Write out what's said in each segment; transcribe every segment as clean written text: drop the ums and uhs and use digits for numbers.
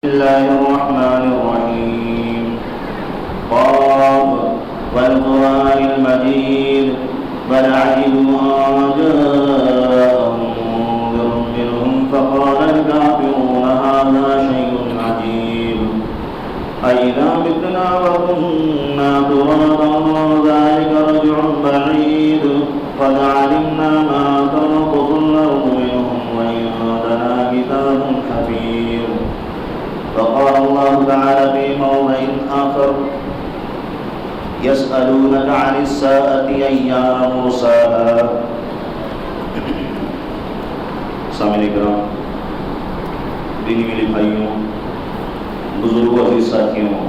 بسم الله الرحمن الرحيم قاف والقرآن المجيد بل عجبوا أن جاءهم منذر منهم فقال الكافرون هذا شيء عجيب أإذا متنا وكنا ترابا ذلك رجع بعيد قد علمنا ما تنقص الأرض منهم وعندنا كتاب حفيظ. وقال الله تعالى في موضع آخر يسألونك عن الساعة أيان مرساها. سامعین کرام، دینی میرے بھائیوں، بزرگوں، عزیز ساتھیوں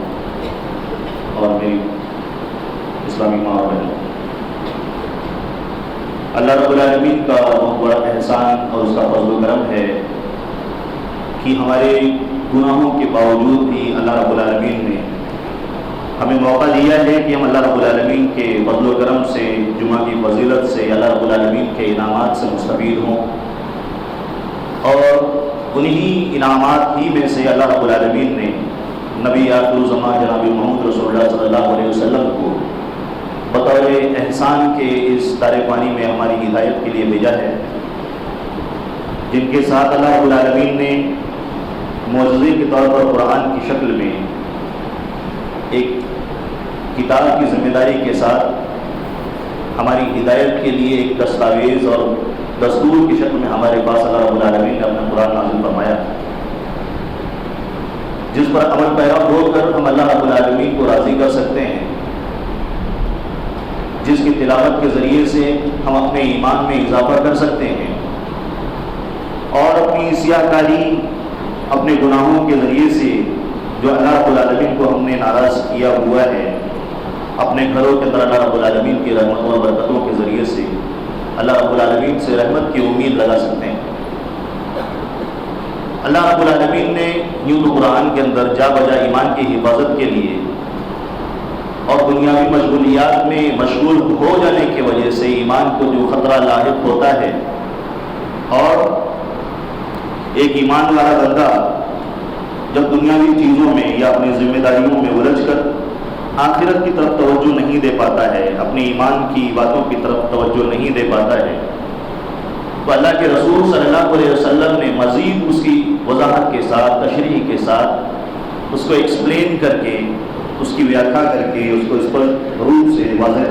اور میری اسلامی ماں اور بہنوں، اللہ رب العالمین کا بہت بڑا احسان اور اس کا فضل و کرم ہے کہ ہمارے گناہوں کے باوجود بھی اللہ رب العالمین نے ہمیں موقع دیا ہے کہ ہم اللہ رب العالمین کے فضل و کرم سے، جمعہ کی فضیلت سے، اللہ رب العالمین کے انعامات سے مستفید ہوں، اور انہی انعامات ہی میں سے اللہ رب العالمین نے نبی آخر الزمان جناب محمد رسول اللہ صلی اللہ علیہ وسلم کو بطور احسان کے اس دار فانی میں ہماری ہدایت کے لیے بھیجا ہے، جن کے ساتھ اللہ رب العالمین نے معجزے کے طور پر قرآن کی شکل میں ایک کتاب کی ذمہ داری کے ساتھ ہماری ہدایت کے لیے ایک دستاویز اور دستور کی شکل میں ہمارے پاس اللہ رب العالمین نے اپنا قرآن نازل فرمایا، جس پر عمل پیرا ہو کر ہم اللہ رب العالمین کو راضی کر سکتے ہیں، جس کی تلاوت کے ذریعے سے ہم اپنے ایمان میں اضافہ کر سکتے ہیں، اور اپنی سیاہ کاری اپنے گناہوں کے ذریعے سے جو اللہ رب العالمین کو ہم نے ناراض کیا ہوا ہے، اپنے گھروں کے اندر اللہ رب العالمین کی رحمتوں اور برکتوں کے ذریعے سے اللہ رب العالمین سے رحمت کی امید لگا سکتے ہیں۔ اللہ رب العالمین نے یوں تو قرآن کے اندر جا بجا ایمان کی حفاظت کے لیے اور دنیاوی مشغولیات میں مشغول ہو جانے کی وجہ سے ایمان کو جو خطرہ لاحق ہوتا ہے، اور ایک ایمان والا بندہ جب دنیاوی چیزوں میں یا اپنی ذمہ داریوں میں الجھ کر آخرت کی طرف توجہ نہیں دے پاتا ہے، اپنی ایمان کی باتوں کی طرف توجہ نہیں دے پاتا ہے، تو اللہ کے رسول صلی اللہ علیہ وسلم نے مزید اس کی وضاحت کے ساتھ، تشریح کے ساتھ اس کو ایکسپلین کر کے، اس کی ویاخیا کر کے، اس کو اسپشٹ روپ سے واضح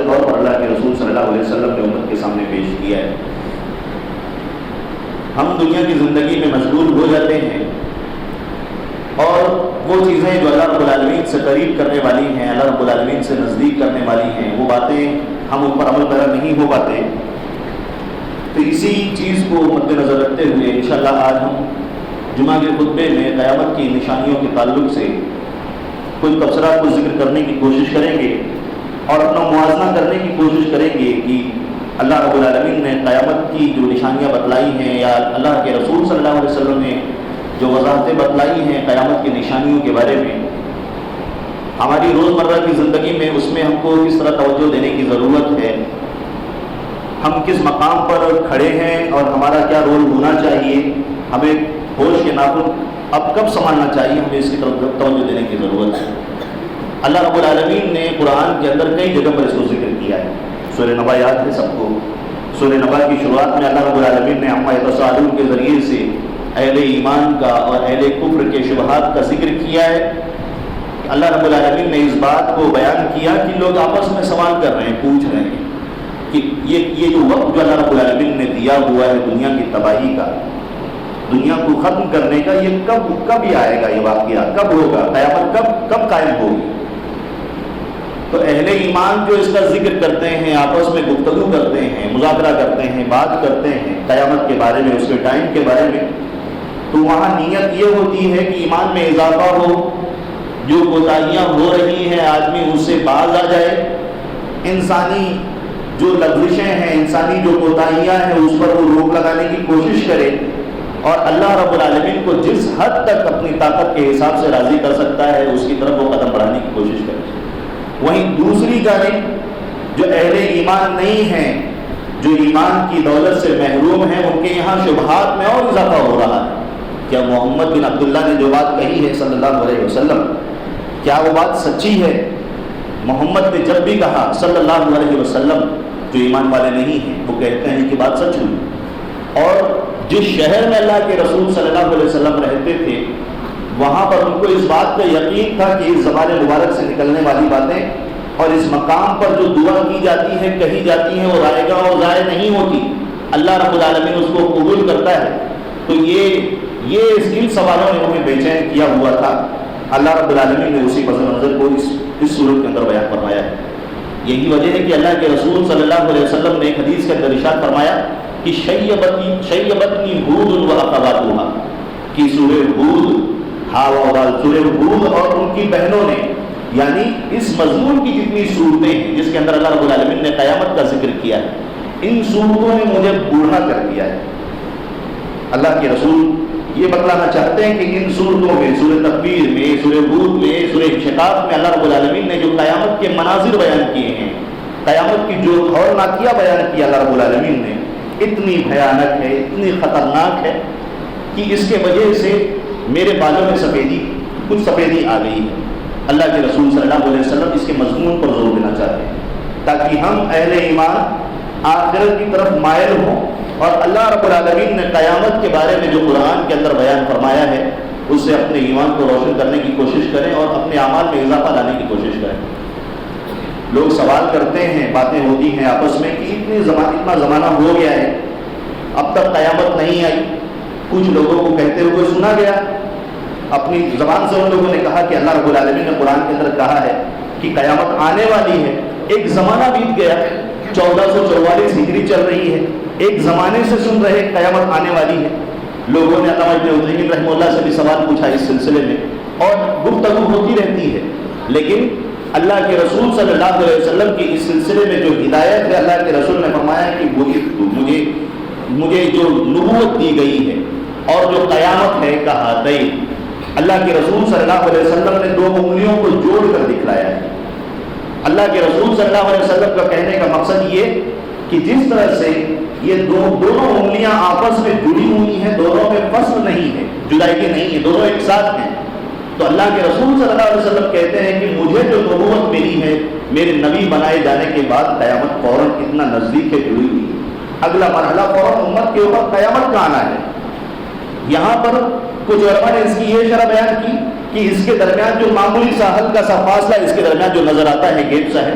طور پر اللہ کے رسول صلی اللہ علیہ وسلم نے امت کے سامنے پیش کیا ہے۔ ہم دنیا کی زندگی میں مشغول ہو جاتے ہیں، اور وہ چیزیں جو اللہ رب العالمین سے قریب کرنے والی ہیں، اللہ رب العالمین سے نزدیک کرنے والی ہیں، وہ باتیں ہم ان پر عمل پیرا نہیں ہو پاتے۔ تو اسی چیز کو مد نظر رکھتے ہوئے انشاءاللہ آج ہم جمعہ کے خطبے میں قیامت کی نشانیوں کے تعلق سے کچھ تبصرہ کو ذکر کرنے کی کوشش کریں گے، اور اپنا موازنہ کرنے کی کوشش کریں گے کہ اللہ رب العالمین نے قیامت کی جو نشانیاں بتلائی ہیں، یا اللہ کے رسول صلی اللہ علیہ وسلم نے جو وضاحتیں بتلائی ہیں قیامت کی نشانیوں کے بارے میں، ہماری روزمرہ کی زندگی میں اس میں ہم کو کس طرح توجہ دینے کی ضرورت ہے، ہم کس مقام پر کھڑے ہیں اور ہمارا کیا رول ہونا چاہیے، ہمیں ہوش کے ناخن اب کب سنبھالنا چاہیے، ہمیں اس کی طرف توجہ دینے کی ضرورت ہے۔ اللہ رب العالمین نے قرآن کے اندر کئی جگہ پر اس کو ذکر کیا ہے۔ سورہ نبا یاد ہے سب کو، سورہ نبا کی شروعات میں اللہ رب العالمین نے عما یتساءلون کے ذریعے سے اہل ایمان کا اور اہل کفر کے شبہات کا ذکر کیا ہے۔ اللہ رب العالمین نے اس بات کو بیان کیا کہ لوگ آپس میں سوال کر رہے ہیں، پوچھ رہے ہیں کہ یہ جو وقت جو اللہ رب العالمین نے دیا ہوا ہے دنیا کی تباہی کا، دنیا کو ختم کرنے کا، یہ کب ہی آئے گا، یہ واقعہ کب ہوگا، قیامت کب قائم ہوگی؟ تو اہل ایمان جو اس کا ذکر کرتے ہیں، آپس میں گفتگو کرتے ہیں، مذاکرہ کرتے ہیں، بات کرتے ہیں قیامت کے بارے میں، اس کے ٹائم کے بارے میں، تو وہاں نیت یہ ہوتی ہے کہ ایمان میں اضافہ ہو، جو کوتاہیاں ہو رہی ہیں آدمی اس سے باز آ جائے، انسانی جو لغزشیں ہیں، انسانی جو کوتاہیاں ہیں اس پر وہ روک لگانے کی کوشش کرے، اور اللہ رب العالمین کو جس حد تک اپنی طاقت کے حساب سے راضی کر سکتا ہے اس کی طرف وہ قدم بڑھانے کی کوشش کرے۔ وہیں دوسری جانب جو اہل ایمان نہیں ہیں، جو ایمان کی دولت سے محروم ہیں، ان کے یہاں شبہات میں اور اضافہ ہو رہا ہے۔ کیا محمد بن عبداللہ نے جو بات کہی ہے صلی اللہ علیہ وسلم کیا وہ بات سچی ہے؟ محمد نے جب بھی کہا صلی اللہ علیہ وسلم، جو ایمان والے نہیں ہیں وہ کہتے ہیں کہ بات سچ ہوئی۔ اور جس شہر میں اللہ کے رسول صلی اللہ علیہ وسلم رہتے تھے وہاں پر ان کو اس بات کا یقین تھا کہ اس زبان مبارک سے نکلنے والی باتیں اور اس مقام پر جو دعا کی جاتی ہے کہی جاتی ہے وہ رائے گاہ اور ضائع نہیں ہوتی، اللہ رب العالمین اس کو قبول کرتا ہے۔ تو یہ ان سوالوں نے ہمیں بے چین کیا ہوا تھا، اللہ رب العالمین نے اسی پس منظر کو اس صورت کے اندر بیان فرمایا ہے۔ یہی وجہ ہے کہ اللہ کے رسول صلی اللہ علیہ وسلم نے ایک حدیث کے اندر ارشاد فرمایا کہ شیبتنی ہود و اخواتھا، کہ سورہ ہود اور ان کی بہنوں نے، یعنی اس مضمون کی جتنی صورتیں ہیں جس کے اندر اللہ رب العالمین نے قیامت کا ذکر کیا ہے، ان صورتوں نے مجھے بوڑھا کر دیا ہے۔ اللہ کے رسول یہ بتلانا چاہتے ہیں کہ ان صورتوں میں، سورہ تکویر میں، سورہ ہود میں، سورہ انشقاق میں اللہ رب العالمین نے جو قیامت کے مناظر بیان کیے ہیں، قیامت کی جو ہولناکیہ بیان کیا اللہ رب العالمین نے، اتنی بھیانک ہے، اتنی خطرناک ہے کہ اس کے وجہ سے میرے بالوں میں کچھ سفیدی آ گئی ہے۔ اللہ کے رسول صلی اللہ علیہ وسلم اس کے مضمون پر زور دینا چاہتے ہیں تاکہ ہم اہل ایمان آخرت کی طرف مائل ہوں، اور اللہ رب العالمین نے قیامت کے بارے میں جو قرآن کے اندر بیان فرمایا ہے اس سے اپنے ایمان کو روشن کرنے کی کوشش کریں اور اپنے اعمال میں اضافہ لانے کی کوشش کریں۔ لوگ سوال کرتے ہیں، باتیں ہوتی ہیں آپس میں کہ اتنا زمانہ ہو گیا ہے اب تک قیامت نہیں آئی۔ کچھ لوگوں کو کہتے ہوئے سنا گیا، اپنی زبان سے ان لوگوں نے کہا کہ اللہ رب العالمین نے قرآن کے اندر کہا ہے کہ قیامت آنے والی ہے۔ ایک زمانہ بیت گیا، 1444 ہجری چل رہی ہے، ایک زمانے سے سن رہے قیامت آنے والی ہے۔ لوگوں نے علامہ ابن عثیمین رحمہ اللہ سے بھی سوال پوچھا اس سلسلے میں، اور گفتگو ہوتی رہتی ہے، لیکن اللہ کے رسول صلی اللہ علیہ وسلم کی اس سلسلے میں جو ہدایت ہے، اللہ کے رسول نے فرمایا کہ مجھے جو نبوت دی گئی ہے اور جو قیامت ہے کہاتین، اللہ کے رسول صلی اللہ علیہ وسلم نے دو انگلیوں کو جوڑ کر دکھلایا ہے۔ اللہ کے رسول صلی اللہ علیہ وسلم کا کہنے کا مقصد یہ کہ جس طرح سے یہ دونوں انگلیاں آپس میں جڑی ہوئی ہیں، دونوں میں فصل نہیں ہے، جدائی نہیں ہے، دونوں ایک ساتھ ہیں، تو اللہ کے رسول صلی اللہ علیہ وسلم کہتے ہیں کہ مجھے جو نبوت ملی ہے میرے نبی بنائے جانے کے بعد قیامت فوراً اتنا نزدیک ہے، جڑی ہوئی ہے، اگلا مرحلہ فوراً امت کے اوپر قیامت کا آنا ہے۔ یہاں پر کچھ علماء نے اس کی یہ شرح بیان کی کہ اس کے درمیان جو معمولی سا ہلکا سا فاصلہ اس کے درمیان جو نظر آتا ہے گیپ سا ہے،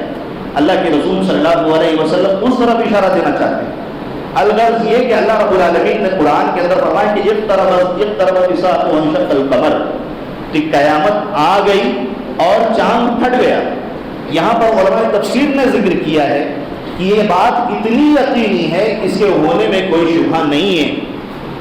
اللہ کے رسول صلی اللہ علیہ وسلم اس طرف اشارہ دینا چاہتے ہیں۔ الغرض یہ کہ اللہ رب العالمین نے قرآن کے اندر فرمایا کہ اقتربت الساعة وانشق القمر، کہ قیامت آ گئی اور چاند پھٹ گیا۔ یہاں پر علماء تفسیر نے ذکر کیا ہے کہ یہ بات اتنی یقینی ہے، اس کے ہونے میں کوئی شبہ نہیں ہے۔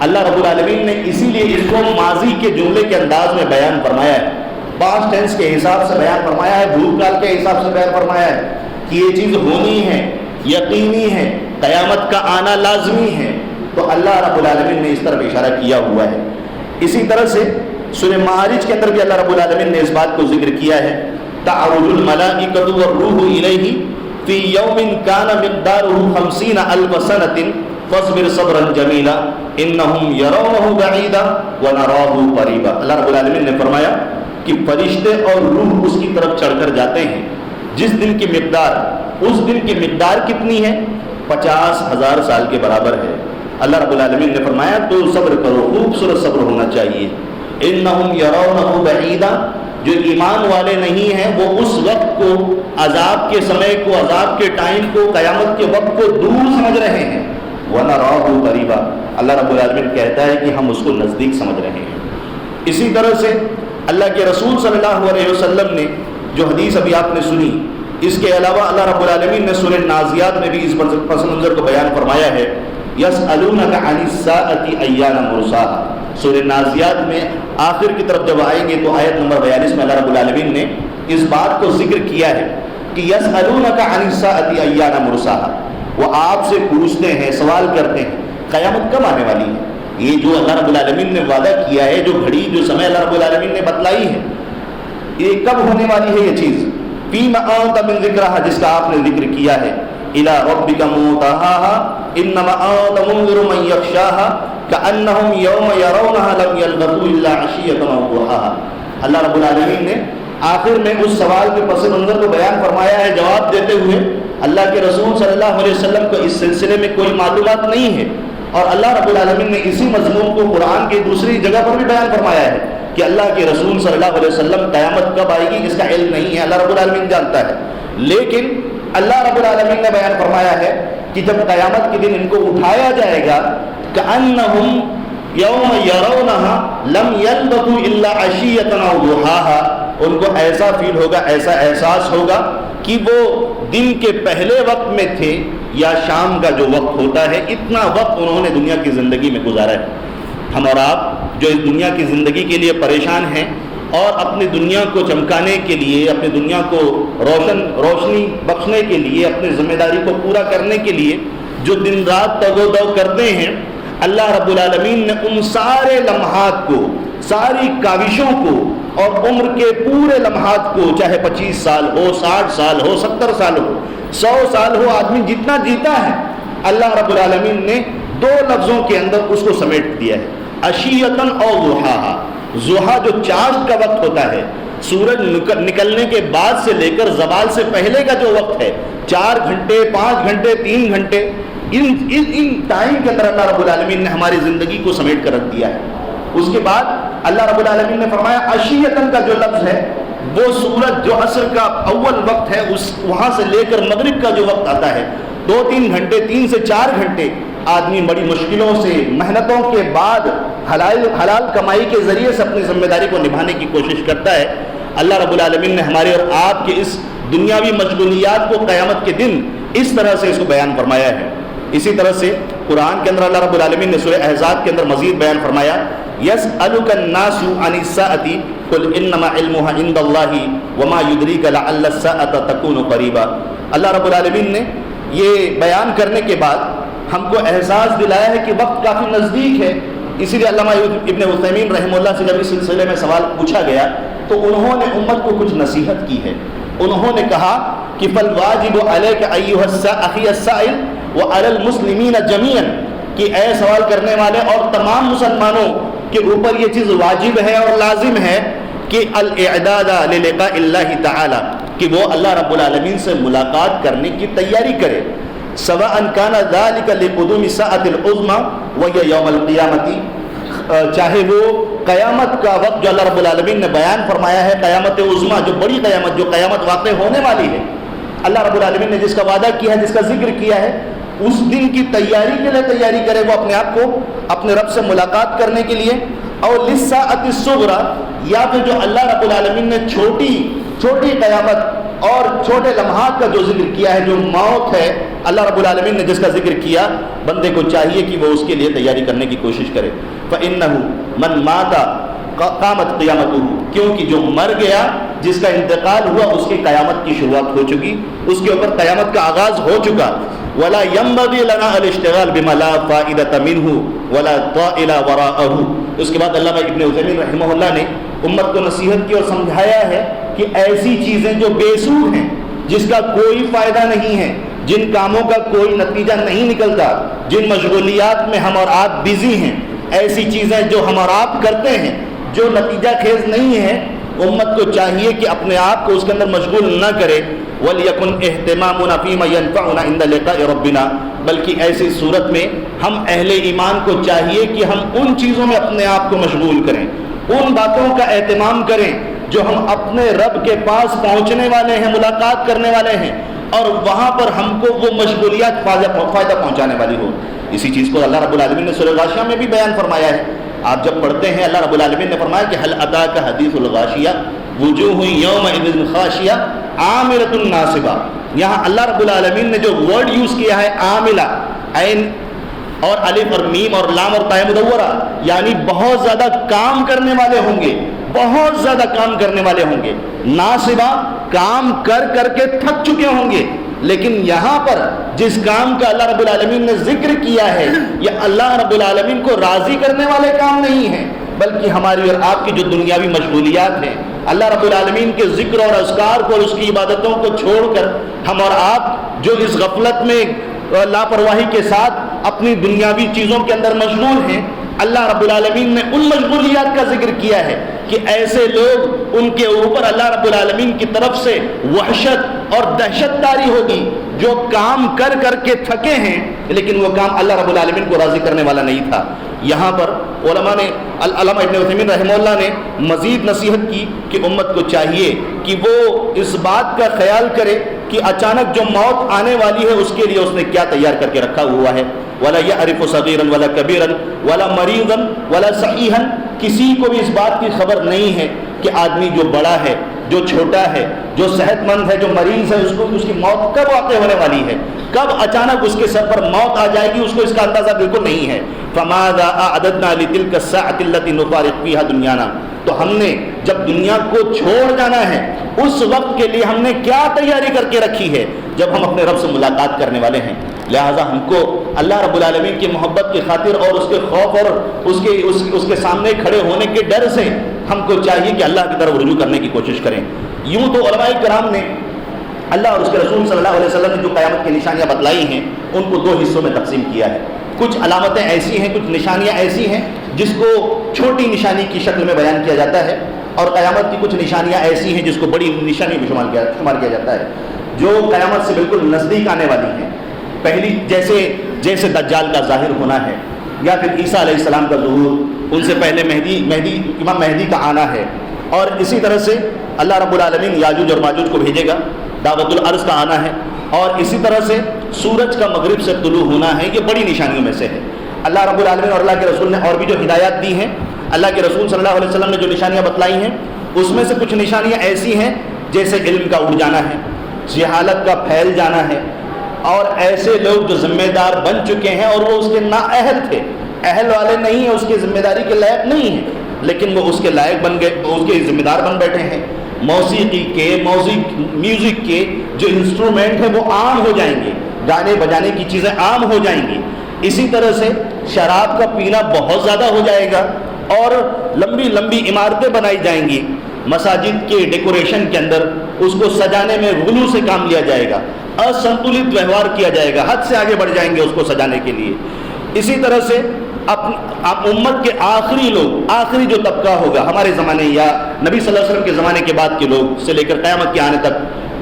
اللہ رب العالمین نے اسی لیے اس کو ماضی کے جملے کے انداز میں بیان فرمایا ہے، پاسٹ ٹینس کے حساب سے بیان فرمایا ہے، بھوت کال کے حساب سے بیان فرمایا ہے کہ یہ چیز ہونی ہے، یقینی ہے، قیامت کا آنا لازمی ہے۔ تو اللہ رب العالمین نے اس طرف اشارہ کیا ہوا ہے۔ اسی طرح سے سورہ معارج کے اندر بھی اللہ رب العالمین نے اس بات کو ذکر کیا ہے، تعرج الملائکۃ والروح الیہ فی یوم کان مقدارہ 50,000 سنۃ فاصبر صبرا جمیلا انہم یرونہ بعیدا ونراہ قریبا۔ اللہ رب العالمین نے فرمایا کہ فرشتے اور روح اس کی طرف چڑھ کر جاتے ہیں، جس دن کی مقدار، اس دن کی مقدار کتنی ہے؟ 50,000 سال کے برابر ہے۔ اللہ رب العالمین نے فرمایا تو صبر کرو، خوبصورت صبر ہونا چاہیے۔ انہم یرونہ بعیدا، جو ایمان والے نہیں ہیں وہ اس وقت کو، عذاب کے سمے کو، عذاب کے ٹائم کو، قیامت کے وقت کو دور سمجھ رہے ہیں۔ وَنَرَاهُ قَرِيبًا، اللہ رب العالمین کہتا ہے کہ ہم اس کو نزدیک سمجھ رہے ہیں۔ اسی طرح سے اللہ کے رسول صلی اللہ علیہ وسلم نے جو حدیث ابھی آپ نے سنی، اس کے علاوہ اللہ رب العالمین نے سورہ نازیات میں بھی اس پس منظر کو بیان فرمایا ہے، يَسْأَلُونَكَ عَنِ السَّاعَةِ أَيَّانَ مُرْسَاهَا۔ سورہ نازیات میں آخر کی طرف جب آئیں گے تو آیت نمبر 42 میں اللہ رب العالمین نے اس بات کو ذکر کیا ہے کہ يَسْأَلُونَكَ عَنِ السَّاعَةِ أَيَّانَ مُرْسَاهَا، وہ آپ سے پوچھتے ہیں، سوال کرتے ہیں قیامت کب آنے والی ہے۔ یہ جو اللہ رب العالمین نے وعدہ کیا ہے، جو گھڑی، جو سمے اللہ رب العالمین نے بتلائی ہے، یہ کب ہونے والی ہے یہ چیز؟ فِيمَ أَنْتَ مِنْ ذِكْرَهَا، جس کا آپ نے ذکر کیا ہے، إلى ربك منتهاها إنما أنت منذر من يخشاها كأنهم يوم يرونها لم يلبثوا إلا عشية أو ضحاها. اللہ رب العالمین نے آخر میں اس سوال کے پس منظر کو بیان فرمایا ہے جواب دیتے ہوئے. اللہ کے رسول صلی اللہ علیہ وسلم کو اس سلسلے میں کوئی معلومات نہیں ہے، اور اللہ رب العالمین نے اسی مضمون کو قرآن کی دوسری جگہ پر بھی بیان فرمایا ہے کہ اللہ کے رسول صلی اللہ علیہ وسلم قیامت کب آئے گی اس کا علم نہیں ہے، اللہ رب العالمین جانتا ہے. لیکن اللہ رب العالمین نے بیان فرمایا ہے کہ جب قیامت کے دن ان کو اٹھایا جائے گا کأنہم یوم یرونہا لم یلبثوا الا عشیۃ او ضحاها، ان کو ایسا فیل ہوگا، ایسا احساس ہوگا کہ وہ دن کے پہلے وقت میں تھے یا شام کا جو وقت ہوتا ہے، اتنا وقت انہوں نے دنیا کی زندگی میں گزارا ہے. ہم اور آپ جو اس دنیا کی زندگی کے لیے پریشان ہیں اور اپنی دنیا کو چمکانے کے لیے، اپنی دنیا کو روشنی بخشنے کے لیے، اپنی ذمہ داری کو پورا کرنے کے لیے جو دن رات تگ و دو کرتے ہیں، اللہ رب العالمین نے ان سارے لمحات کو، ساری کاوشوں کو اور عمر کے پورے لمحات کو، چاہے 25 سال ہو، 60 سال ہو، 70 سال ہو، 100 سال ہو، آدمی جتنا جیتا ہے، اللہ رب العالمین نے 2 لفظوں کے اندر اس کو سمیٹ دیا ہے، عشیۃً او ضحاہا. ضحا جو چاند کا وقت ہوتا ہے، سورج نکلنے کے بعد سے لے کر زوال سے پہلے کا جو وقت ہے، 4 گھنٹے، 5 گھنٹے، 3 گھنٹے، ان ٹائم کے اندر اللہ رب العالمین نے ہماری زندگی کو سمیٹ کر رکھ دیا ہے. اس کے بعد اللہ رب العالمین نے فرمایا عشیۃً کا جو لفظ ہے وہ سورج جو عصر کا اول وقت ہے، وہاں سے لے کر مغرب کا جو وقت آتا ہے، 2-3 گھنٹے، 3 سے 4 گھنٹے آدمی بڑی مشکلوں سے، محنتوں کے بعد حلال کمائی کے ذریعے سے اپنی ذمہ داری کو نبھانے کی کوشش کرتا ہے. اللہ رب العالمین نے ہمارے اور آپ کے اس دنیاوی مشغولیات کو قیامت کے دن اس طرح سے اس کو بیان فرمایا ہے. اسی طرح سے قرآن کے اندر اللہ رب العالمین نے سورہ احزاب کے اندر مزید بیان فرمایا یسألک الناس عن الساعة قل انما علمها عند الله وما يدريك لعل الساعة تكون قريبا. اللہ رب العالمین نے یہ بیان کرنے کے بعد ہم کو احساس دلایا ہے کہ وقت کافی نزدیک ہے. اسی لیے علامہ ابن عثیمین رحمہ اللہ سے جب اس سلسلے میں سوال پوچھا گیا تو انہوں نے امت کو کچھ نصیحت کی ہے. انہوں نے کہا کہ فالواجب علیک ایھا اخی السائل وعلی المسلمین جميعا، کہ اے سوال کرنے والے اور تمام مسلمانوں کے اوپر یہ چیز واجب ہے اور لازم ہے کہ الاعداد للقاء اللہ تعالی، کہ وہ اللہ رب العالمین سے ملاقات کرنے کی تیاری کرے. سواء كان ذلك لقدوم الساعة العظمى وهي يوم القيامة، چاہے وہ قیامت کا وقت جو اللہ رب العالمین نے بیان فرمایا ہے، قیامت عظمى، جو بڑی قیامت، جو قیامت واقع ہونے والی ہے، اللہ رب العالمین نے جس کا وعدہ کیا ہے، جس کا ذکر کیا ہے، اس دن کی تیاری کے لیے تیاری کرے وہ اپنے آپ کو اپنے رب سے ملاقات کرنے کے لیے. اور للساعة الصغرى، یا پھر جو اللہ رب العالمین نے چھوٹی قیامت اور چھوٹے لمحات کا جو ذکر کیا ہے، جو موت ہے، اللہ رب العالمین نے جس کا ذکر کیا، بندے کو چاہیے کہ وہ اس کے لیے تیاری کرنے کی کوشش کرے. فإنه من مات قامت قیامته، کیونکہ جو مر گیا، جس کا انتقال ہوا، اس کی قیامت کی شروعات ہو چکی، اس کے اوپر قیامت کا آغاز ہو چکا. ولا ينبغي لنا الاشتغال بما لا فائدة منه ولا طائل وراءه. اس کے بعد علامہ ابن عثیمین رحمہ اللہ نے امت کو نصیحت کی اور سمجھایا ہے کہ ایسی چیزیں جو بے سود ہیں، جس کا کوئی فائدہ نہیں ہے، جن کاموں کا کوئی نتیجہ نہیں نکلتا، جن مشغولیات میں ہم اور آپ بزی ہیں، ایسی چیزیں جو ہم اور آپ کرتے ہیں جو نتیجہ خیز نہیں ہے، امت کو چاہیے کہ اپنے آپ کو اس کے اندر مشغول نہ کرے. وَلْيَكُنْ اِهْتِمَامُنَا فِي مَا يَنْفَعُنَا عِنْدَ لِقَاءِ رَبِّنَا، بلکہ ایسی صورت میں ہم اہل ایمان کو چاہیے کہ ہم ان چیزوں میں اپنے آپ کو مشغول کریں، ان باتوں کا اہتمام کریں جو ہم اپنے رب کے پاس پہنچنے والے ہیں، ملاقات کرنے والے ہیں، اور وہاں پر ہم کو وہ مشغولیات فائدہ پہنچانے والی ہو. اسی چیز کو اللہ رب العالمین نے سورہ غاشیہ میں بھی بیان فرمایا ہے. آپ جب پڑھتے ہیں اللہ رب العالمین نے فرمایا کہ هل اتاك حدیث الغاشیہ وجوہ یومئذ خاشیہ عاملۃ ناصبہ. یہاں اللہ رب العالمین نے جو ورڈ یوز کیا ہے عاملہ، عین اور الف اور میم اور لام اور تاء مدورہ، یعنی بہت زیادہ کام کرنے والے ہوں گے، بہت زیادہ کام کرنے والے ہوں گے. ناصبہ، کام کر کر کے تھک چکے ہوں گے. لیکن یہاں پر جس کام کا اللہ رب العالمین نے ذکر کیا ہے، یہ اللہ رب العالمین کو راضی کرنے والے کام نہیں ہیں، بلکہ ہماری اور آپ کی جو دنیاوی مشغولیات ہیں، اللہ رب العالمین کے ذکر اور اذکار کو اور اس کی عبادتوں کو چھوڑ کر ہم اور آپ جو اس غفلت میں لاپرواہی کے ساتھ اپنی دنیاوی چیزوں کے اندر مشغول ہیں، اللہ رب العالمین نے ان مشغولیات کا ذکر کیا ہے کہ ایسے لوگ، ان کے اوپر اللہ رب العالمین کی طرف سے وحشت اور دہشت طاری ہوگی، جو کام کر کر کے تھکے ہیں لیکن وہ کام اللہ رب العالمین کو راضی کرنے والا نہیں تھا۔ یہاں پر علامہ ابن عثیمین رحمہ اللہ نے مزید نصیحت کی کہ امت کو چاہیے کہ وہ اس بات کا خیال کرے کہ اچانک جو موت آنے والی ہے اس کے لیے اس نے کیا تیار کر کے رکھا ہوا ہے۔ وَلَا يَعْرِفُ صَغِيرًا وَلَا كَبِيرًا وَلَا مَرِيضًا وَلَا صَحِيحًا، کسی کو بھی اس بات کی خبر نہیں ہے کہ آدمی جو بڑا ہے، جو چھوٹا ہے، جو صحت مند ہے، جو مریض ہے، اس کی موت کب واقع ہونے والی ہے، کب اچانک اس کے سر پر موت آ جائے گی، اس کو اس کا اندازہ بالکل نہیں ہے۔ فَمَاذَا أَعْدَدْنَا لِتِلْكَ السَّاعَةِ الَّتِي نُفَارِقُ فِيهَا دُنْيَانَا، تو ہم نے جب دنیا کو چھوڑ جانا ہے اس وقت کے لیے ہم نے کیا تیاری کر کے رکھی ہے جب ہم اپنے رب سے ملاقات کرنے والے ہیں۔ لہٰذا ہم کو اللہ رب العالمین کی محبت کی خاطر اور اس کے خوف اور اس کے سامنے کھڑے ہونے کے ڈر سے ہم کو چاہیے کہ اللہ کی طرف رجوع کرنے کی کوشش کریں۔ یوں تو علماء کرام نے اللہ اور اس کے رسول صلی اللہ علیہ وسلم نے جو قیامت کی نشانیاں بتلائی ہیں ان کو دو حصوں میں تقسیم کیا ہے۔ کچھ علامتیں ایسی ہیں، کچھ نشانیاں ایسی ہیں جس کو چھوٹی نشانی کی شکل میں بیان کیا جاتا ہے، اور قیامت کی کچھ نشانیاں ایسی ہیں جس کو بڑی نشانی میں شمار کیا جاتا ہے، جو قیامت سے بالکل نزدیک آنے والی ہیں۔ پہلی جیسے دجال کا ظاہر ہونا ہے، یا پھر عیسیٰ علیہ السلام کا ظہور، ان سے پہلے امام مہدی کا آنا ہے، اور اسی طرح سے اللہ رب العالمین یاجوج اور ماجوج کو بھیجے گا، دعوت الارض کا آنا ہے، اور اسی طرح سے سورج کا مغرب سے طلوع ہونا ہے۔ یہ بڑی نشانیوں میں سے ہے۔ اللہ رب العالمین اور اللہ کے رسول نے اور بھی جو ہدایات دی ہیں، اللہ کے رسول صلی اللہ علیہ وسلم نے جو نشانیاں بتلائی ہیں اس میں سے کچھ نشانیاں ایسی ہیں جیسے علم کا اٹھ جانا ہے، جہالت کا پھیل جانا ہے، اور ایسے لوگ جو ذمہ دار بن چکے ہیں اور وہ اس کے نااہل تھے، اہل والے نہیں ہیں، اس کی ذمہ داری کے لائق نہیں ہیں، لیکن وہ اس کے لائق بن گئے، اس کے ذمہ دار بن بیٹھے ہیں۔ موسیقی کے میوزک کے جو انسٹرومنٹ ہیں وہ عام ہو جائیں گے، گانے بجانے کی چیزیں عام ہو جائیں گی۔ اسی طرح سے شراب کا پینا بہت زیادہ ہو جائے گا، اور لمبی لمبی عمارتیں بنائی جائیں گی، مساجد کے ڈیکوریشن کے اندر اس کو سجانے میں غلو سے کام لیا جائے گا، اسنتولت ویوہار کیا جائے گا، حد سے آگے بڑھ جائیں گے اس کو سجانے کے لیے۔ اسی طرح سے امت کے آخری لوگ، آخری جو طبقہ ہوگا ہمارے زمانے یا نبی صلی اللہ علیہ وسلم کے زمانے کے بعد کے لوگ سے لے کر قیامت کے آنے تک،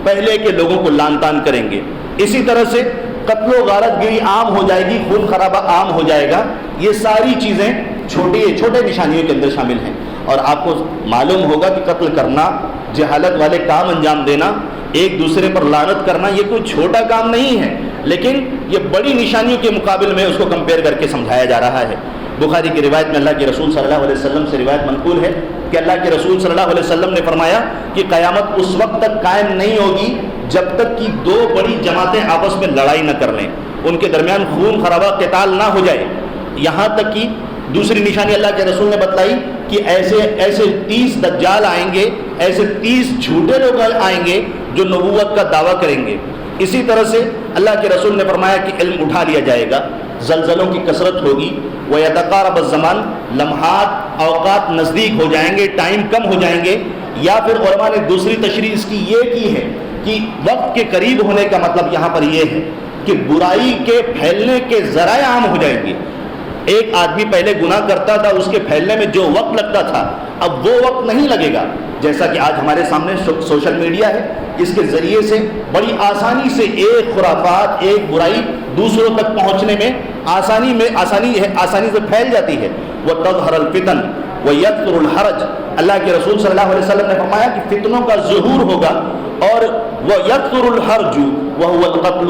پہلے کے لوگوں کو لان تان کریں گے۔ اسی طرح سے قتل و غارت گری عام ہو جائے گی، خون خرابہ عام ہو جائے گا۔ یہ ساری چیزیں چھوٹے نشانیوں کے اندر شامل ہیں، اور آپ کو معلوم ہوگا کہ قتل کرنا، جہالت والے کام انجام دینا، ایک دوسرے پر لعنت کرنا، یہ کوئی چھوٹا کام نہیں ہے، لیکن یہ بڑی نشانیوں کے مقابل میں اس کو کمپیئر کر کے سمجھایا جا رہا ہے۔ بخاری کی روایت میں اللہ کے رسول صلی اللہ علیہ وسلم سے روایت منقول ہے کہ اللہ کے رسول صلی اللہ علیہ وسلم نے فرمایا کہ قیامت اس وقت تک قائم نہیں ہوگی جب تک کہ دو بڑی جماعتیں آپس میں لڑائی نہ کر لیں، ان کے درمیان خون خرابہ قتال نہ ہو جائے، یہاں تک کہ دوسری نشانی اللہ کے رسول نے بتلائی کہ ایسے 30 دجال آئیں گے، ایسے 30 جھوٹے لوگ آئیں گے جو نبوت کا دعویٰ کریں گے۔ اسی طرح سے اللہ کے رسول نے فرمایا کہ علم اٹھا لیا جائے گا، زلزلوں کی کثرت ہوگی، وَيَتَقَارَبَ الزَّمَانُ، لمحات اوقات نزدیک ہو جائیں گے، ٹائم کم ہو جائیں گے۔ یا پھر علماء نے دوسری تشریح اس کی یہ کی ہے کہ وقت کے قریب ہونے کا مطلب یہاں پر یہ ہے کہ برائی کے پھیلنے کے ذرائع عام ہو جائیں گے۔ ایک آدمی پہلے گناہ کرتا تھا، اس کے پھیلنے میں جو وقت لگتا تھا اب وہ وقت نہیں لگے گا، جیسا کہ آج ہمارے سامنے سوشل میڈیا ہے، اس کے ذریعے سے بڑی آسانی سے ایک خرافات، ایک برائی دوسروں تک پہنچنے میں آسانی سے پھیل جاتی ہے۔ وَتَظْهَرَ الْفِتَنُ وَيَكْثُرُ الْحَرَجُ، اللہ کے رسول صلی اللہ علیہ وسلم نے فرمایا کہ فتنوں کا ظہور ہوگا، اور وَيَكْثُرُ الْحَرْجُ وَهُوَ الْقَتْلُ،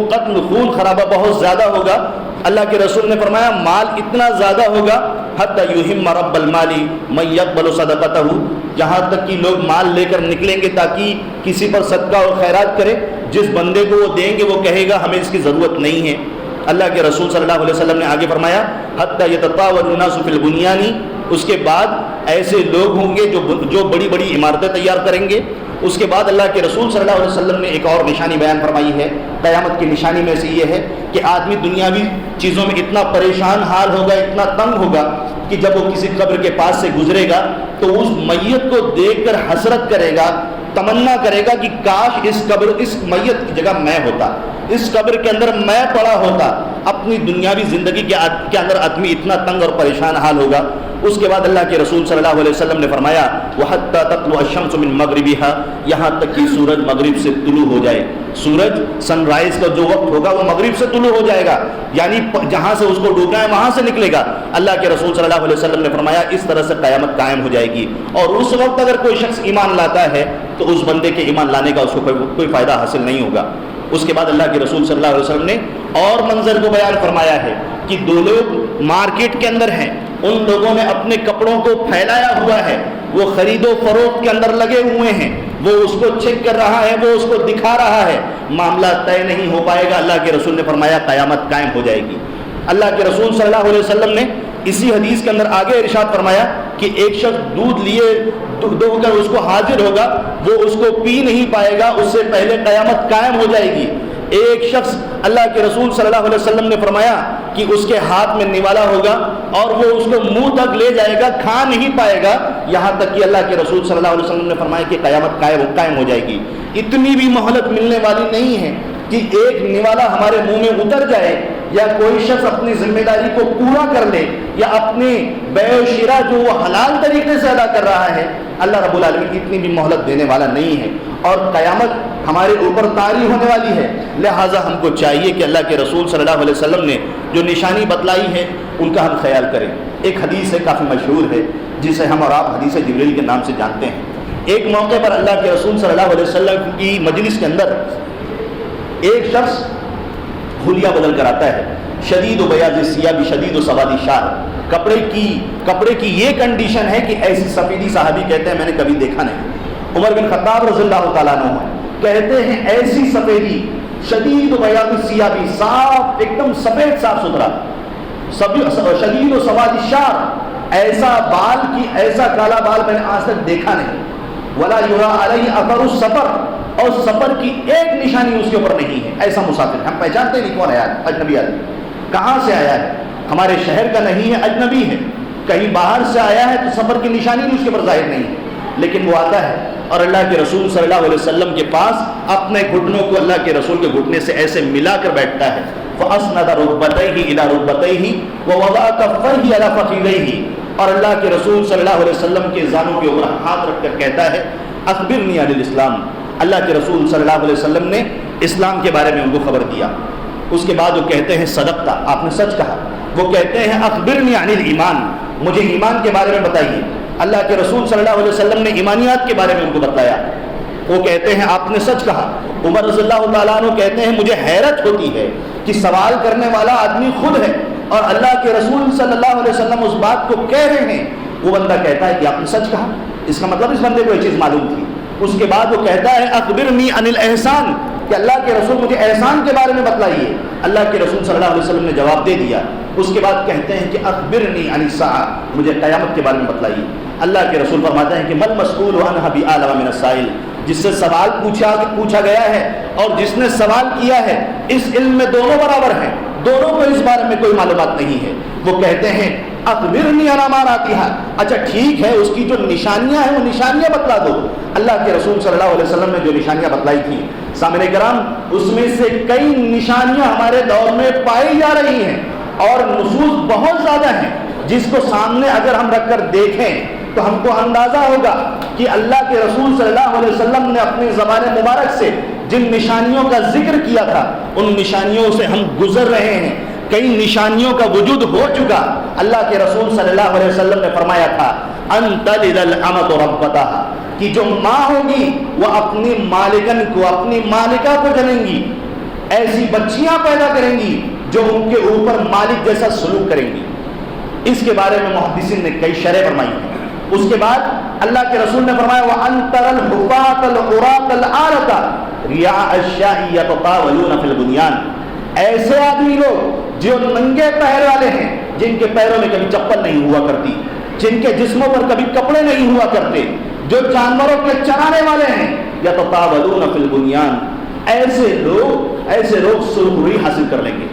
قتل خون خرابہ بہت زیادہ ہوگا۔ اللہ کے رسول نے فرمایا مال اتنا زیادہ ہوگا حتی یہم رب المال من یقبل صدقتہ، جہاں تک کہ لوگ مال لے کر نکلیں گے تاکہ کسی پر صدقہ اور خیرات کرے، جس بندے کو وہ دیں گے وہ کہے گا ہمیں اس کی ضرورت نہیں ہے۔ اللہ کے رسول صلی اللہ علیہ وسلم نے آگے فرمایا حتی یتطاول الناس فی البنیان، اس کے بعد ایسے لوگ ہوں گے جو بڑی بڑی عمارتیں تیار کریں گے، اس کے بعد اللہ کے رسول صلی اللہ علیہ وسلم نے ایک اور نشانی بیان فرمائی ہے. قیامت کی نشانی میں سے یہ ہے کہ آدمی دنیاوی چیزوں میں اتنا پریشان حال ہوگا, اتنا تنگ ہوگا کہ جب وہ کسی قبر کے پاس سے گزرے گا تو اس میت کو دیکھ کر حسرت کرے گا, تمنا کرے گا کہ کاش اس میت کی جگہ میں ہوتا, اس قبر کے اندر میں پڑا ہوتا. اپنی دنیاوی زندگی کے اندر آدمی اتنا تنگ اور پریشان حال ہوگا. اس کے بعد اللہ کے رسول صلی اللہ علیہ وسلم نے فرمایا وَحَتَّى تَطْلُعَ الشَّمْسُ مِن مَغْرِبِهَا, یہاں تک کہ سورج مغرب سے طلوع ہو جائے. سورج سن رائز کا جو وقت ہوگا وہ مغرب سے طلوع ہو جائے گا, یعنی جہاں سے اس کو ڈوبنا ہے وہاں سے نکلے گا. اللہ کے رسول صلی اللہ علیہ وسلم نے فرمایا اس طرح سے قیامت قائم ہو جائے گی. اور اس وقت اگر کوئی شخص ایمان لاتا ہے تو اس بندے کے ایمان لانے کا اس کو کوئی فائدہ حاصل نہیں ہوگا. اس کے بعد اللہ کے رسول صلی اللہ علیہ وسلم نے اور منظر کو بیان فرمایا ہے کہ دو لوگ مارکیٹ کے اندر ہیں, ان لوگوں نے اپنے کپڑوں کو پھیلایا ہوا ہے, وہ خرید و فروخت کے اندر لگے ہوئے ہیں, وہ اس کو چیک کر رہا ہے, وہ اس کو دکھا رہا ہے, معاملہ طے نہیں ہو پائے گا. اللہ کے رسول نے فرمایا قیامت قائم ہو جائے گی. اللہ کے رسول صلی اللہ علیہ وسلم نے اسی حدیث کے اندر آگے ارشاد فرمایا کہ ایک شخص دودھ لیے دو کر اس کو حاضر ہوگا, وہ اس کو پی نہیں پائے گا, اس سے پہلے قیامت قائم ہو جائے گی. ایک شخص اللہ کے رسول صلی اللہ علیہ وسلم نے فرمایا کہ اس کے ہاتھ میں نوالا ہوگا اور وہ اس کو منہ تک لے جائے گا, کھا نہیں پائے گا, یہاں تک کہ اللہ کے رسول صلی اللہ علیہ وسلم نے فرمایا کہ قیامت قائم ہو جائے گی. اتنی بھی مہلت ملنے والی نہیں ہے کہ ایک نوالا ہمارے منہ میں اتر جائے, یا کوئی شخص اپنی ذمہ داری کو پورا کر لے, یا اپنی بے و شرا جو وہ حلال طریقے سے ادا کر رہا ہے. اللہ رب العالمین اتنی بھی مہلت دینے والا نہیں ہے, اور قیامت ہمارے اوپر طاری ہونے والی ہے. لہٰذا ہم کو چاہیے کہ اللہ کے رسول صلی اللہ علیہ وسلم نے جو نشانی بتلائی ہے ان کا ہم خیال کریں. ایک حدیث ہے کافی مشہور ہے جسے ہم اور آپ حدیث جبریل کے نام سے جانتے ہیں. ایک موقع پر اللہ کے رسول صلی اللہ علیہ وسلم کی مجلس کے اندر ایک شخص حلیہ بدل کر آتا ہے, شدید و بیاض ثیاب شدید و سواد شعر, کپڑے کی یہ کنڈیشن ہے کہ ایسی سفیدی صحابی کہتے ہیں میں نے کبھی دیکھا نہیں. عمر بن خطاب رضی اللہ تعالیٰ عنہ کہتے ہیں ایسی سفیدی شدید و بیاض ثیابی, صاف ایک دم سفید صاف ستھرا, شدید و سواد شعر, ایسا بال کی ایسا کالا بال میں نے آج تک دیکھا نہیں. ولا یرا علیہ اثر السفر, اور سفر کی ایک نشانی اس کے اوپر نہیں ہے. ایسا مسافر ہم پہچانتے نہیں کون ہے, اجنبی آدمی, کہاں سے آیا ہے, ہمارے شہر کا نہیں ہے, اجنبی ہے, کہیں باہر سے آیا ہے تو سفر کی نشانی بھی اس کے اوپر ظاہر نہیں ہے. لیکن وہ آتا ہے اور اللہ کے رسول صلی اللہ علیہ وسلم کے پاس اپنے گھٹنوں کو اللہ کے رسول کے گھٹنے سے ایسے ملا کر بیٹھتا ہے. فَأَسْنَدَ رُكْبَتَيْهِ إِلَى رُكْبَتَيْهِ وَوَضَعَ كَفَّيْهِ عَلَى فَخِذَيْهِ, اور اللہ کے رسول صلی اللہ علیہ وسلم کے زانوں کے اوپر ہاتھ رکھ کر کہتا ہے اخبرنی عن الاسلام. اللہ کے رسول صلی اللہ علیہ وسلم نے اسلام کے بارے میں ان کو خبر دیا. اس کے بعد وہ کہتے ہیں صدقتا, آپ نے سچ کہا. وہ کہتے ہیں اخبرنی عن الایمان, مجھے ایمان کے بارے میں بتائیے. اللہ کے رسول صلی اللہ علیہ وسلم نے ایمانیات کے بارے میں ان کو بتایا. وہ کہتے ہیں آپ نے سچ کہا. عمر رضی اللہ تعالیٰ عنہ کہتے ہیں مجھے حیرت ہوتی ہے کہ سوال کرنے والا آدمی خود ہے اور اللہ کے رسول صلی اللہ علیہ وسلم اس بات کو کہہ رہے ہیں. وہ بندہ کہتا ہے کہ آپ نے سچ کہا, اس کا مطلب اس بندے کو یہ چیز معلوم تھی. اس کے بعد وہ کہتا ہے اخبرنی عن الاحسان, کہ اللہ کے رسول مجھے احسان کے بارے میں بتلائیے. اللہ کے رسول صلی اللہ علیہ وسلم نے جواب دے دیا. اس کے بعد کہتے ہیں کہ اخبرنی عن الساعہ, مجھے قیامت کے بارے میں بتلائیے. اللہ کے رسول فرماتے ہیں کہ مل مسئول عنہ بأعلم من السائل, جس سے سوال پوچھا گیا ہے اور جس نے سوال کیا ہے اس علم میں دونوں برابر ہیں, دونوں کو اس بارے میں کوئی معلومات نہیں ہے. وہ کہتے ہیں اخبرنی عن اماراتھا, اچھا ٹھیک ہے اس کی جو نشانیاں ہیں وہ نشانیاں بتلا دو. اللہ کے رسول صلی اللہ علیہ وسلم نے جو نشانیاں بتلائی تھیں سامعین کرام, اس میں سے کئی نشانیاں ہمارے دور میں پائی جا رہی ہیں اور نصوص بہت زیادہ ہیں جس کو سامنے اگر ہم رکھ کر دیکھیں تو ہم کو اندازہ ہوگا کہ اللہ کے رسول صلی اللہ علیہ وسلم نے اپنی زبان مبارک سے جن نشانیوں کا ذکر کیا تھا ان نشانیوں سے ہم گزر رہے ہیں. کئی نشانیوں کا وجود ہو چکا. اللہ کے رسول صلی اللہ علیہ وسلم نے فرمایا تھا ان تلد الامۃ ربتہا, کہ جو ماں ہوگی وہ اپنی مالکن کو, اپنی مالکہ کو جنیں گی, ایسی بچیاں پیدا کریں گی جو ان کے اوپر مالک جیسا سلوک کریں گی. اس کے بارے میں محدثین نے کئی شرح فرمائی ہیں. اس کے بعد اللہ کے رسول نے فرمایا وَأَن تَرَى الْحُفَاةَ الْعُرَاةَ الْعَالَةَ رِعَاءَ الشَّاءِ يَتَطَاوَلُونَ فِي الْبُنْيَانِ, ایسے آدمی لوگ جو ننگے پیر والے ہیں, جن کے پیروں میں کبھی چپل نہیں ہوا کرتی, جن کے جسموں پر کبھی کپڑے نہیں ہوا کرتے, جو جانوروں کے چرانے والے ہیں, یتطاولون فی البنیان، ایسے لوگ سرخروئی حاصل کر لیں گے۔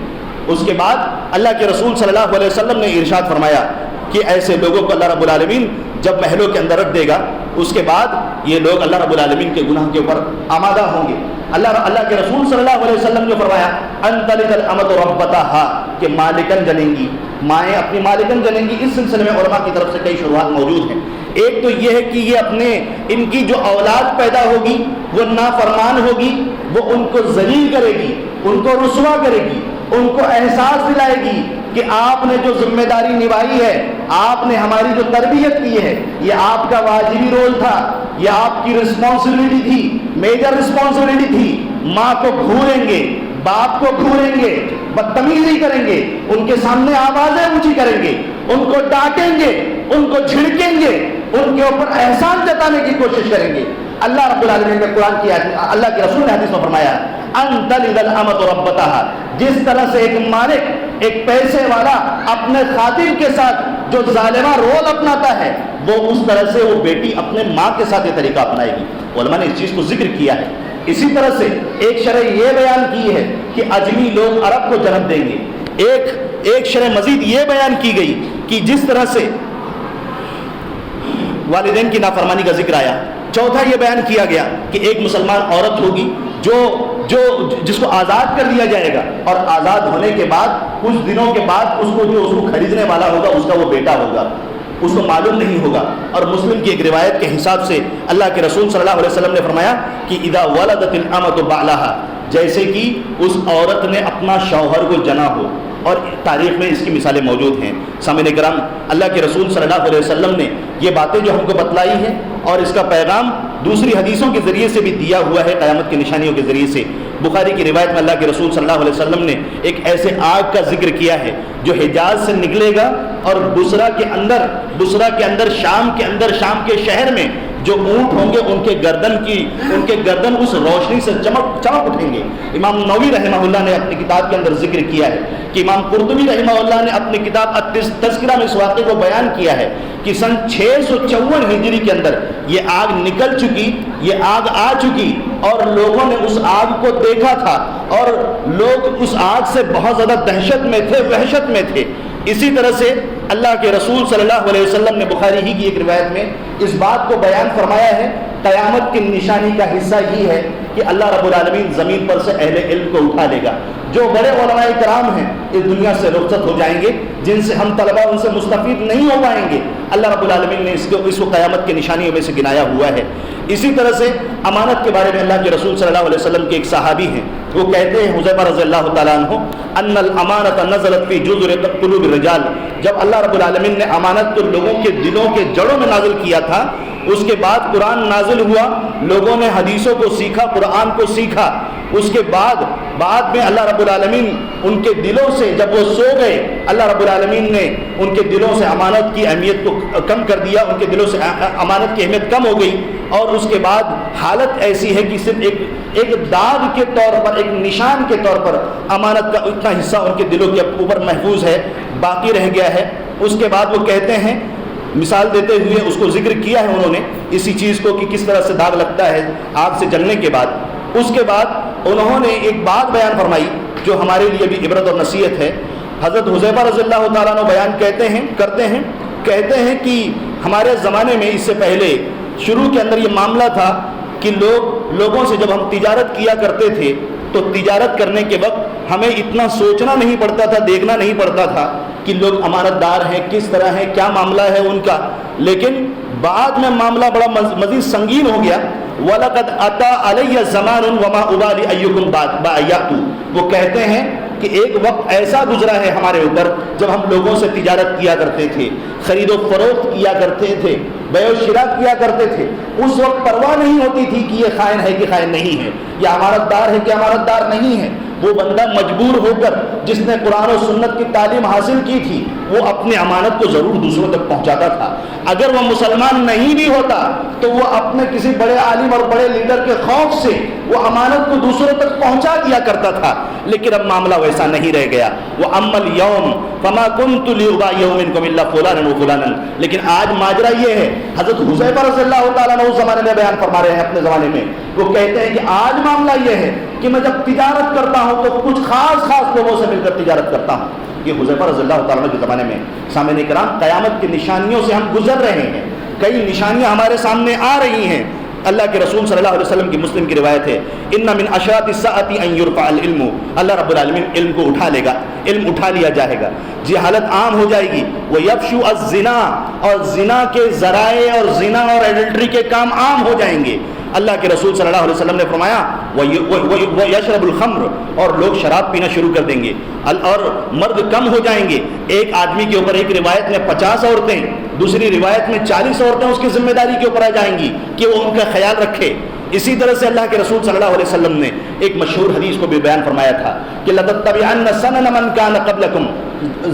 اس کے بعد اللہ کے رسول صلی اللہ علیہ وسلم نے ارشاد فرمایا کہ ایسے لوگوں کو اللہ رب العالمین جب محلوں کے اندر رکھ دے گا، اس کے بعد یہ لوگ اللہ رب العالمین کے گناہ کے اوپر آمادہ ہوں گے۔ اللہ کے رسول صلی اللہ علیہ وسلم نے فرمایا ان تلد الامۃ ربتہا، کہ مالکن جنیں گی، مائیں اپنی مالکن جنیں گی۔ اس سلسلے میں علماء کی طرف سے کئی شروحات موجود ہیں۔ ایک تو یہ ہے کہ یہ ان کی جو اولاد پیدا ہوگی وہ نافرمان ہوگی، وہ ان کو ذلیل کرے گی، ان کو رسوا کرے گی، ان کو احساس دلائے گی کہ آپ نے جو ذمہ داری نبھائی ہے، آپ نے ہماری جو تربیت کی ہے، یہ آپ کا واجبی رول تھا، یہ آپ کی رسپانسبلٹی تھی، میجر رسپانسبلٹی تھی۔ ماں کو گھوریں گے، باپ کو گھوریں گے، بدتمیزی کریں گے، ان کے سامنے آوازیں اونچی کریں گے، ان کو ڈانٹیں گے، ان کو جھڑکیں گے، ان کے اوپر احسان جتانے کی کوشش کریں گے۔ اللہ رب العالمین نے قرآن کی اللہ کے رسول نے حدیث میں فرمایا ان تلد الامۃ ربتہا، جس طرح سے ایک مالک، ایک پیسے والا اپنے خادم کے ساتھ جو ظالمہ رول اپناتا ہے، وہ اس طرح سے وہ بیٹی اپنے ماں کے ساتھ یہ طریقہ اپنائے گی۔ علماء نے اس چیز کو ذکر کیا ہے۔ اسی طرح سے ایک شرح یہ بیان کی ہے کہ اجمی لوگ عرب کو جنم دیں گے۔ ایک شرح مزید یہ بیان کی گئی کہ جس طرح سے والدین کی نافرمانی کا ذکر آیا، چوتھا یہ بیان کیا گیا کہ ایک مسلمان عورت ہوگی جس کو آزاد کر دیا جائے گا، اور آزاد ہونے کے بعد کچھ دنوں کے بعد اس کو خریدنے والا ہوگا اس کا وہ بیٹا ہوگا، اس کو معلوم نہیں ہوگا۔ اور مسلم کی ایک روایت کے حساب سے اللہ کے رسول صلی اللہ علیہ وسلم نے فرمایا کہ اذا ولدت الامۃ بعلھا، جیسے کہ اس عورت نے اپنا شوہر کو جنا ہو، اور تاریخ میں اس کی مثالیں موجود ہیں۔ سامعین کرام، اللہ کے رسول صلی اللہ علیہ وسلم نے یہ باتیں جو ہم کو بتلائی ہیں اور اس کا پیغام دوسری حدیثوں کے ذریعے سے بھی دیا ہوا ہے، قیامت کی نشانیوں کے ذریعے سے۔ بخاری کی روایت میں اللہ کے رسول صلی اللہ علیہ وسلم نے ایک ایسے آگ کا ذکر کیا ہے جو حجاز سے نکلے گا اور بصرہ کے اندر شام کے شہر میں جو اونٹ ہوں گے ان کے گردن اس روشنی سے چمک اٹھیں گے۔ امام نووی رحمہ اللہ نے اپنی کتاب کے اندر ذکر کیا ہے کہ امام قرطبی رحمہ اللہ نے اپنی کتاب التذکرہ میں اس واقعے کو بیان کیا ہے کہ سن 654 ہجری کے اندر یہ آگ نکل چکی، یہ آگ آ چکی، اور لوگوں نے اس آگ کو دیکھا تھا، اور لوگ اس آگ سے بہت زیادہ دہشت میں تھے، وحشت میں تھے۔ اسی طرح سے اللہ کے رسول صلی اللہ علیہ وسلم نے بخاری ہی کی ایک روایت میں اس بات کو بیان فرمایا ہے، قیامت کی نشانی کا حصہ یہ ہے کہ اللہ رب العالمین زمین پر سے اہل علم کو اٹھا لے گا۔ جو بڑے علماء کرام ہیں اس دنیا سے رخصت ہو جائیں گے، جن سے ہم طلبہ ان سے مستفید نہیں ہو پائیں گے، اللہ رب العالمین نے اس کو قیامت کی نشانیوں میں سے گنایا ہوا ہے۔ اسی طرح سے امانت کے بارے میں اللہ کے رسول صلی اللہ علیہ وسلم کے ایک صحابی ہیں، وہ کہتے ہیں حذیفہ رضی اللہ تعالیٰ عنہ ان الامانۃ نزلت فی جذر قلوب الرجال، جب اللہ رب العالمین نے امانت کو لوگوں کے دلوں کے جڑوں میں نازل کیا تھا، اس کے بعد قرآن نازل ہوا، لوگوں نے حدیثوں کو سیکھا، قرآن کو سیکھا، اس کے بعد میں اللہ رب العالمین ان کے دلوں سے جب وہ سو گئے، اللہ رب العالمین نے ان کے دلوں سے امانت کی اہمیت کو کم کر دیا، ان کے دلوں سے امانت کی اہمیت کم ہو گئی، اور اس کے بعد حالت ایسی ہے کہ صرف ایک داغ کے طور پر، ایک نشان کے طور پر امانت کا اتنا حصہ ان کے دلوں کے اوپر محفوظ ہے، باقی رہ گیا ہے۔ اس کے بعد وہ کہتے ہیں، مثال دیتے ہوئے اس کو ذکر کیا ہے انہوں نے اسی چیز کو کہ کس طرح سے داغ لگتا ہے آگ سے جلنے کے بعد۔ اس کے بعد انہوں نے ایک بات بیان فرمائی جو ہمارے لیے بھی عبرت اور نصیحت ہے۔ حضرت حذیفہ رضی اللہ تعالیٰ عنہ بیان کہتے ہیں کہ ہمارے زمانے میں اس سے پہلے شروع کے اندر یہ معاملہ تھا کہ لوگوں سے جب ہم تجارت کیا کرتے تھے تو تجارت کرنے کے وقت ہمیں اتنا سوچنا نہیں پڑتا تھا، دیکھنا نہیں پڑتا تھا کہ لوگ امانت دار ہیں، کس طرح ہیں، کیا معاملہ ہے ان کا، لیکن بعد میں معاملہ بڑا مزید سنگین ہو گیا۔ وَلَقَدْ أَتَى عَلَيَّ زَمَانٌ وَمَا أُبَالِي أَيُّكُمْ بَأَيَّأْتُ، وہ کہتے ہیں کہ ایک وقت ایسا گزرا ہے ہمارے اوپر جب ہم لوگوں سے تجارت کیا کرتے تھے، خرید و فروخت کیا کرتے تھے، بیع و شراء کیا کرتے تھے، اس وقت پرواہ نہیں ہوتی تھی کہ یہ خائن ہے کہ خائن نہیں ہے، یا امانت دار ہے کہ امانت دار نہیں ہے۔ وہ بندہ مجبور ہو کر جس نے قرآن و سنت کی تعلیم حاصل کی تھی، وہ اپنی امانت کو ضرور دوسروں تک پہنچاتا تھا. اگر وہ مسلمان نہیں بھی ہوتا تو وہ اپنے کسی بڑے عالم اور بڑے لیڈر کے خوف سے وہ امانت کو دوسروں تک پہنچا دیا کرتا تھا. لیکن اب معاملہ ویسا نہیں رہ گیا. وہ امل یوم فما کنت لأبایع منکم الا فلانا وفلانا. لیکن آج ماجرا یہ ہے، حضرت حذیفہ رضی اللہ تعالیٰ عنہ اس زمانے میں بیان فرما رہے ہیں اپنے زمانے میں، وہ کہتے ہیں کہ آج معاملہ یہ ہے کہ میں جب تجارت کرتا ہوں تو کچھ خاص لوگوں سے مل کر تجارت کرتا ہوں. یہ حذیفہ رضی اللہ تعالیٰ عنہ کے زمانے میں. سامعین کرام، قیامت کی نشانیوں سے ہم گزر رہے ہیں، کئی نشانیاں ہمارے سامنے آ رہی ہیں. اللہ کے رسول صلی اللہ علیہ وسلم کی مسلم کی روایت ہے، ان من اشراط الساعۃ ان یرفع العلم. اللہ رب العالمین علم کو اٹھا لے گا، علم اٹھا لیا جائے گا، جہالت عام ہو جائے گی. ویفشو الزنا، اور زنا کے ذرائع اور زنا اور ایڈلٹری کے کام عام ہو جائیں گے. اللہ کے رسول صلی اللہ علیہ وسلم نے فرمایا وَيَشْرَبُ الْخَمْرُ، اور لوگ شراب پینا شروع کر دیں گے، اور مرد کم ہو جائیں گے. ایک آدمی کے اوپر ایک روایت میں 50 عورتیں، دوسری روایت میں 40 عورتیں اس کی ذمہ داری کے اوپر آ جائیں گی کہ وہ ان کا خیال رکھے. اسی طرح سے اللہ کے رسول صلی اللہ علیہ وسلم نے ایک مشہور حدیث کو بھی بیان فرمایا تھا کہ لَتَتَّبِعَنَّ سَنَنَ مَنْ كَانَ قَبْلَكُمْ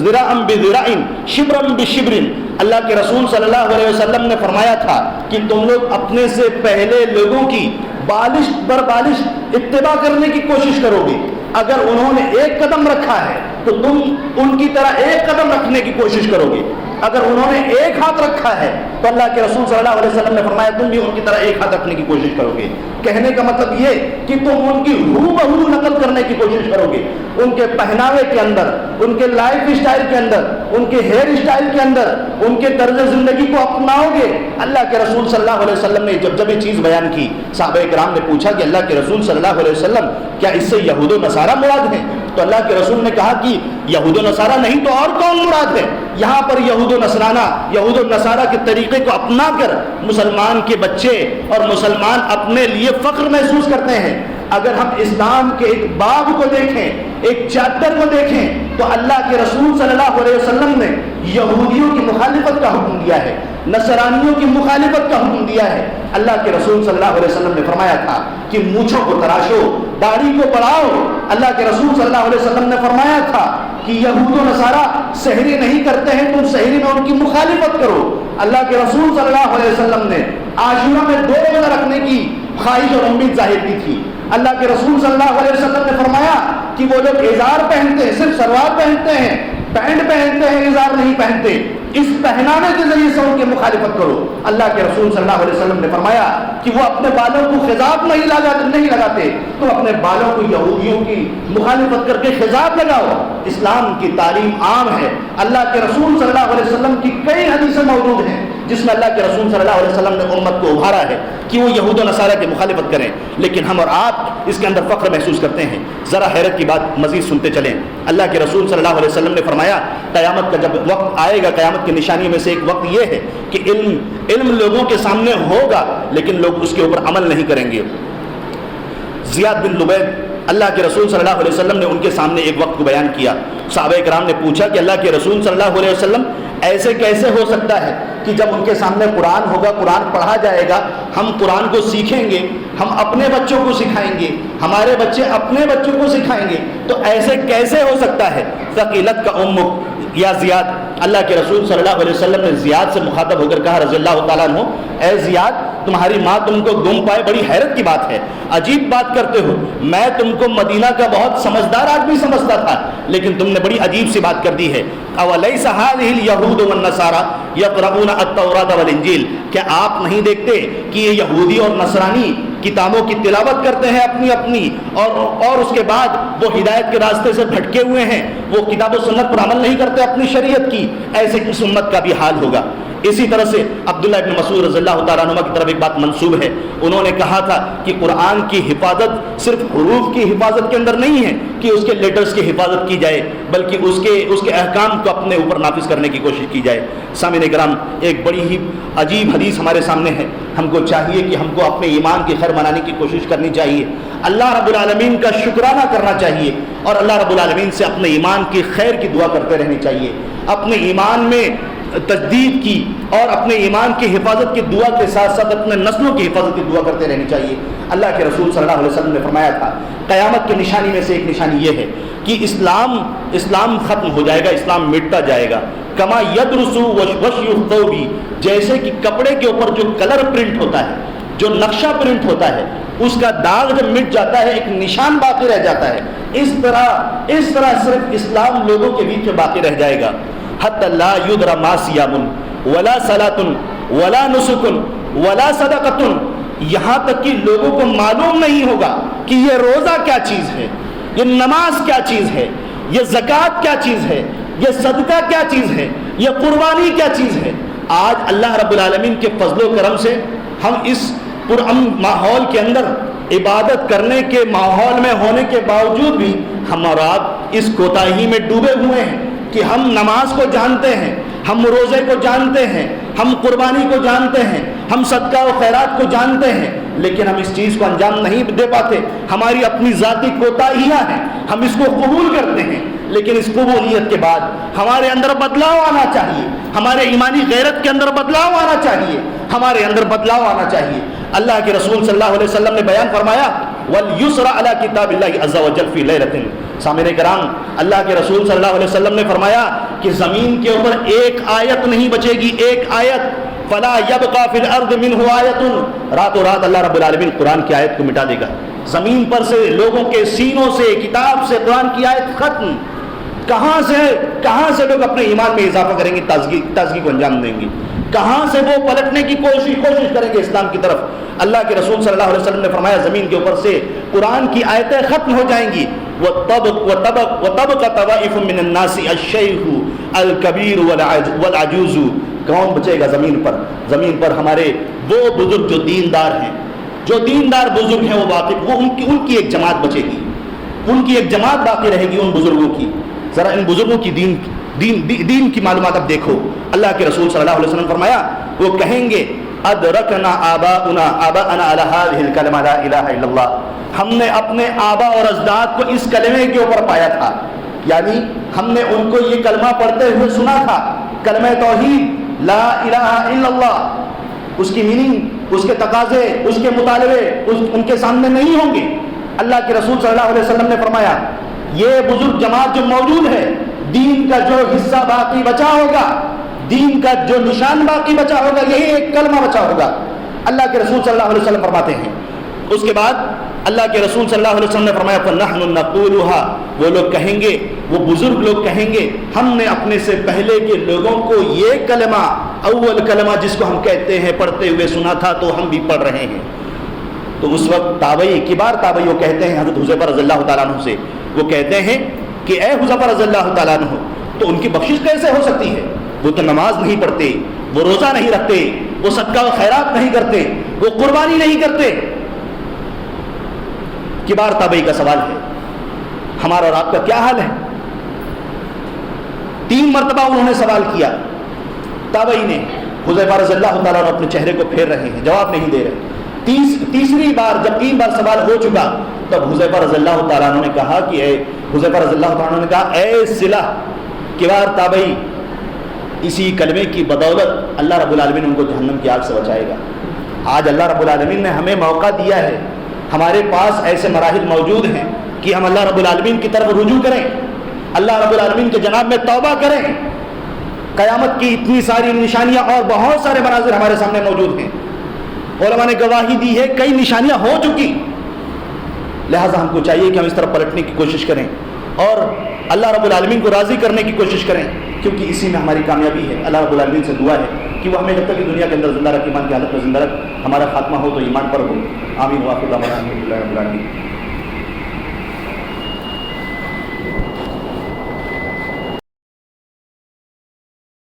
ذِرَاعًا بِذِرَاعٍ شِبْرًا بِشِبْرٍ. اللہ کے رسول صلی اللہ علیہ وسلم نے فرمایا تھا کہ تم لوگ اپنے سے پہلے لوگوں کی بالش بر بالش اتباع کرنے کی کوشش کرو گے. اگر انہوں نے ایک قدم رکھا ہے تو تم ان کی طرح ایک قدم رکھنے کی کوشش کرو گے. اگر انہوں نے ایک ہاتھ رکھا ہے تو اللہ کے رسول صلی اللہ علیہ وسلم نے فرمایا تم بھی ان کی طرح ایک ہاتھ رکھنے کی کوشش کرو گے. کہنے کا مطلب یہ کہ تم ان کی ہو بہو نقل کرنے کی کوشش کرو گے، ان کے پہناوے کے اندر، ان کے لائف اسٹائل کے اندر، ان کے ہیئر اسٹائل کے اندر، ان کے طرز زندگی کو اپناؤ گے. اللہ کے رسول صلی اللہ علیہ وسلم نے جب یہ چیز بیان کی، صحابہ کرام نے پوچھا کہ اللہ کے رسول صلی اللہ علیہ وسلم کیا اس سے یہود و نصارہ مراد ہیں؟ تو اللہ کے رسول نے کہا کہ یہود و نصارہ نہیں تو اور کون مراد ہے؟ یہاں پر یہود و نصرانہ، یہود و نصارہ کے طریقے کو اپنا کر مسلمان کے بچے اور مسلمان اپنے لیے فخر محسوس کرتے ہیں. اگر ہم اسلام کے ایک باب کو دیکھیں، ایک چیپٹر کو دیکھیں، تو اللہ کے رسول صلی اللہ علیہ وسلم نے یہودیوں کی مخالفت کا حکم دیا ہے، نصرانیوں کی مخالفت کا حکم دیا ہے. اللہ کے رسول صلی اللہ علیہ وسلم نے فرمایا تھا کہ مونچھوں کو تراشو، داڑھی کو بڑھاؤ. اللہ کے رسول صلی اللہ علیہ وسلم نے فرمایا تھا کہ یہود و نصارہ سحری نہیں کرتے ہیں، تم سحری میں ان کی مخالفت کرو. اللہ کے رسول صلی اللہ علیہ وسلم نے عاشورہ میں 2 روزہ رکھنے کی خواہش اور امید ظاہر کی تھی. اللہ کے رسول صلی اللہ علیہ وسلم نے فرمایا کہ وہ لوگ ازار پہنتے ہیں، صرف شلوار پہنتے ہیں، پینٹ پہنتے ہیں، ازار نہیں پہنتے، اس پہنانے کے ذریعے سے ان کی مخالفت کرو. اللہ کے رسول صلی اللہ علیہ وسلم نے فرمایا کہ وہ اپنے بالوں کو خضاب نہیں لگاتے، تو اپنے بالوں کو یہودیوں کی مخالفت کر کے خضاب لگاؤ. اسلام کی تعلیم عام ہے. اللہ کے رسول صلی اللہ علیہ وسلم کی کئی حدیثیں موجود ہیں جس میں اللہ کے رسول صلی اللہ علیہ وسلم نے امت کو ابھارا ہے کہ وہ یہود و نصارہ کی مخالفت کریں. لیکن ہم اور آپ اس کے اندر فخر محسوس کرتے ہیں. ذرا حیرت کی بات مزید سنتے چلیں. اللہ کے رسول صلی اللہ علیہ وسلم نے فرمایا قیامت کا جب وقت آئے گا، قیامت کی نشانی میں سے ایک وقت یہ ہے کہ علم لوگوں کے سامنے ہوگا لیکن لوگ اس کے اوپر عمل نہیں کریں گے. زیاد بن لبید، اللہ کے رسول صلی اللہ علیہ وسلم نے ان کے سامنے ایک وقت کو بیان کیا. صحابہ کرام نے پوچھا کہ اللہ کے رسول صلی اللہ علیہ وسلم ایسے کیسے ہو سکتا ہے کہ جب ان کے سامنے قرآن ہوگا، قرآن پڑھا جائے گا، ہم قرآن کو سیکھیں گے، ہم اپنے بچوں کو سکھائیں گے، ہمارے بچے اپنے بچوں کو سکھائیں گے، تو ایسے کیسے ہو سکتا ہے؟ ثقیلت کا امک یا زیاد. اللہ کے رسول صلی اللہ علیہ وسلم نے زیاد سے مخاطب ہو کر کہا رضی اللہ تعالیٰ عنہ، اے زیاد تمہاری ماں تم کو گم پائے، بڑی حیرت کی بات ہے، عجیب بات کرتے ہو. میں تم کو مدینہ کا بہت سمجھدار آدمی سمجھتا تھا لیکن تم نے بڑی عجیب سی بات کر دی ہے. اولیس هذه اليهود والنصارى يقرؤون التوراة والانجیل، کیا آپ نہیں دیکھتے کہ یہ یہودی اور نصرانی کتابوں کی تلاوت کرتے ہیں اپنی اپنی، اور اس کے بعد وہ ہدایت کے راستے سے بھٹکے ہوئے ہیں، وہ کتاب و سنت پر عمل نہیں کرتے اپنی شریعت کی. ایسے اس امت کا بھی حال ہوگا. اسی طرح سے عبداللہ ابن مسعود رضی اللہ تعالیٰ عنہ کی طرف ایک بات منسوب ہے. انہوں نے کہا تھا کہ قرآن کی حفاظت صرف حروف کی حفاظت کے اندر نہیں ہے کہ اس کے لیٹرز کی حفاظت کی جائے، بلکہ اس کے احکام کو اپنے اوپر نافذ کرنے کی کوشش کی جائے. سامعین کرام، ایک بڑی ہی عجیب حدیث ہمارے سامنے ہے. ہم کو چاہیے کہ ہم کو اپنے ایمان کی خیر منانے کی کوشش کرنی چاہیے، اللہ رب العالمین کا شکرانہ کرنا چاہیے، اور اللہ رب العالمین سے اپنے ایمان کی خیر کی دعا کرتے رہنی چاہیے. اپنے ایمان میں تجدید کی اور اپنے ایمان کی حفاظت کی دعا کے ساتھ ساتھ اپنے نسلوں کی حفاظت کی دعا کرتے رہنی چاہیے۔ اللہ کے رسول صلی اللہ علیہ وسلم نے فرمایا تھا قیامت کی نشانی میں سے ایک نشانی یہ ہے کہ اسلام ختم ہو جائے گا، اسلام مٹتا جائے گا، کما یدرس وشی الثوب، جیسے کہ کپڑے کے اوپر جو کلر پرنٹ ہوتا ہے، جو نقشہ پرنٹ ہوتا ہے، اس کا داغ جب مٹ جاتا ہے ایک نشان باقی رہ جاتا ہے، اس طرح صرف اسلام لوگوں کے بیچ میں باقی رہ جائے گا۔ حتی لا یدری ما صیام ولا صلاۃ ولا نسک ولا صدقۃ، یہاں تک کہ لوگوں کو معلوم نہیں ہوگا کہ یہ روزہ کیا چیز ہے، یہ نماز کیا چیز ہے، یہ زکوٰۃ کیا چیز ہے، یہ صدقہ کیا چیز ہے، یہ قربانی کیا چیز ہے۔ آج اللہ رب العالمین کے فضل و کرم سے ہم اس پرامن ماحول کے اندر عبادت کرنے کے ماحول میں ہونے کے باوجود بھی ہم اور آپ اس کوتاہی میں ڈوبے ہوئے ہیں کہ ہم نماز کو جانتے ہیں، ہم روزے کو جانتے ہیں، ہم قربانی کو جانتے ہیں، ہم صدقہ و خیرات کو جانتے ہیں، لیکن ہم اس چیز کو انجام نہیں دے پاتے۔ ہماری اپنی ذاتی کوتاہیاں ہیں، ہم اس کو قبول کرتے ہیں، لیکن اس قبولیت کے بعد ہمارے اندر بدلاؤ آنا چاہیے، ہمارے ایمانی غیرت کے اندر بدلاؤ آنا چاہیے، ہمارے اندر بدلاؤ آنا چاہیے۔ اللہ کے رسول صلی اللہ علیہ وسلم نے بیان فرمایا وَالْيُسْرَ عَلَى كِتَابِ اللَّهِ عَزَّ وَجَلَّ فِي لَيْلَةٍ۔ سامعین کرام، اللہ کے رسول صلی اللہ علیہ وسلم نے فرمایا کہ زمین کے اوپر ایک آیت نہیں بچے گی، ایک آیت، فَلَا يَبْقَى فِي الْأَرْضِ مِنْهُ آیَةٌ، راتوں رات اللہ رب العالمین قرآن کی آیت کو مٹا دے گا۔ زمین پر سے لوگوں کے سینوں سے کتاب سے قرآن کی آیت ختم۔ کہاں سے لوگ اپنے ایمان میں اضافہ کریں گے، تازگی کو انجام دیں گے؟ کہاں سے وہ پلٹنے کی کوشش کریں گے اسلام کی طرف؟ اللہ کے رسول صلی اللہ علیہ وسلم نے فرمایا زمین کے اوپر سے قرآن کی آیتیں ختم ہو جائیں گی۔ وَتَبْقَى طَوَائِفٌ مِّنَ النَّاسِ الشَّيْخُ الْكَبِيرُ وَالْعَجُوزُ۔ کون بچے گا زمین پر؟ زمین پر ہمارے وہ بزرگ جو دیندار ہیں، جو دیندار بزرگ ہیں، وہ باقی ان کی ایک جماعت بچے گی، ان کی ایک جماعت باقی رہے گی ان بزرگوں کی۔ ذرا ان بزرگوں کی دین کی معلومات اب دیکھو۔ اللہ کے رسول صلی اللہ علیہ وسلم فرمایا وہ کہیں گے ادرکنا آباؤنا علی ہذہ الکلمہ لا الہ الا اللہ، ہم نے اپنے آبا اور اجداد کو اس کلمے کے اوپر پایا تھا، یعنی ہم نے ان کو یہ کلمہ پڑھتے ہوئے سنا تھا، کلمہ توحید لا الہ الا اللہ۔ اس کی میننگ، اس کے تقاضے، اس کے مطالبے ان کے سامنے نہیں ہوں گے۔ اللہ کے رسول صلی اللہ علیہ وسلم نے فرمایا یہ بزرگ جماعت جو موجود ہے، دین کا جو حصہ باقی بچا ہوگا، دین کا جو نشان باقی بچا ہوگا، یہی ایک کلمہ بچا ہوگا۔ اللہ کے رسول صلی اللہ علیہ وسلم فرماتے ہیں، اس کے بعد اللہ کے رسول صلی اللہ علیہ وسلم نے فرمایا فَنَحْنُ نَقُولُهَا، وہ لوگ کہیں گے، وہ بزرگ لوگ کہیں گے ہم نے اپنے سے پہلے کے لوگوں کو یہ کلمہ، اول کلمہ جس کو ہم کہتے ہیں پڑھتے ہوئے سنا تھا تو ہم بھی پڑھ رہے ہیں۔ تو اس وقت تابعی، کبار تابعی، وہ کہتے ہیں حضرت حذیفہ رضی اللہ تعالیٰ عنہ سے، وہ کہتے ہیں کہ اے حذیفہ رضی اللہ تعالیٰ عنہ، تو ان کی بخشش کیسے ہو سکتی ہے؟ وہ تو نماز نہیں پڑھتے، وہ روزہ نہیں رکھتے، وہ صدقہ و خیرات نہیں کرتے، وہ قربانی نہیں کرتے۔ کبار تابعی کا سوال ہے، ہمارا اور آپ کا کیا حال ہے؟ 3 مرتبہ انہوں نے سوال کیا، تابعی نے۔ حذیفہ رضی اللہ تعالیٰ عنہ اپنے چہرے کو پھیر رہے ہیں، جواب نہیں دے رہے۔ تیسری بار جب 3 بار سوال ہو چکا تب حذیفہ رضی اللہ تعالیٰ عنہ نے کہا کہ حذیفہ رضی اللہ تعالیٰ عنہ نے کہا اے صلہ، کبار تابعی، اسی کلمے کی بدولت اللہ رب العالمین ان کو جہنم کی آگ سے بچائے گا۔ آج اللہ رب العالمین نے ہمیں موقع دیا ہے، ہمارے پاس ایسے مراحل موجود ہیں کہ ہم اللہ رب العالمین کی طرف رجوع کریں، اللہ رب العالمین کے جناب میں توبہ کریں۔ قیامت کی اتنی ساری نشانیاں اور بہت سارے مناظر ہمارے سامنے موجود ہیں، علماء نے گواہی دی ہے، کئی نشانیاں ہو چکی، لہٰذا ہم کو چاہیے کہ ہم اس طرف پلٹنے کی کوشش کریں اور اللہ رب العالمین کو راضی کرنے کی کوشش کریں، کیونکہ اسی میں ہماری کامیابی ہے۔ اللہ رب العالمین سے دعا ہے کہ وہ ہمیں جب تک کہ دنیا کے اندر زندہ رکھ، ایمان کی حالت میں زندہ رکھ، ہمارا خاتمہ ہو تو ایمان پر ہو۔ آمین۔ واخر دعوانا الحمدللہ رب العالمین۔